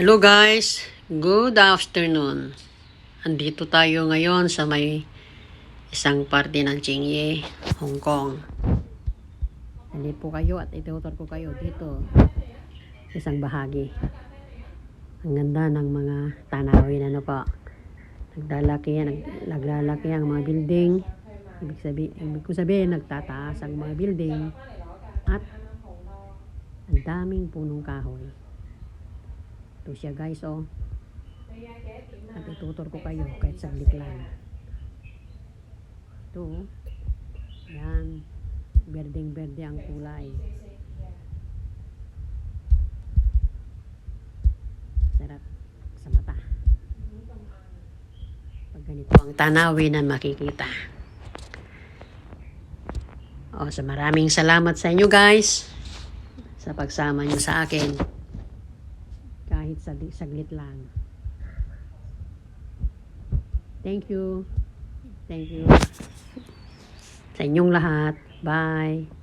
Hello guys, good afternoon. Andito tayo ngayon sa may isang parte ng Chingye, Hong Kong. Hindi po kayo at itutur ko kayo dito isang bahagi. Ang ganda ng mga tanawin po. Naglalaki ang mga building. Ibig sabihin nagtataas ang mga building at ang daming punong kahoy. Ito siya guys oh. At itutur ko kayo kahit saglit lang. Ito. Yan. Berdeng-berde ang kulay. Sarap sa mata. Pag ganito ang tanawin na makikita. So maraming salamat sa inyo guys sa pagsama nyo sa akin. Kahit saglit lang. Thank you. Thank you sa inyong lahat. Bye.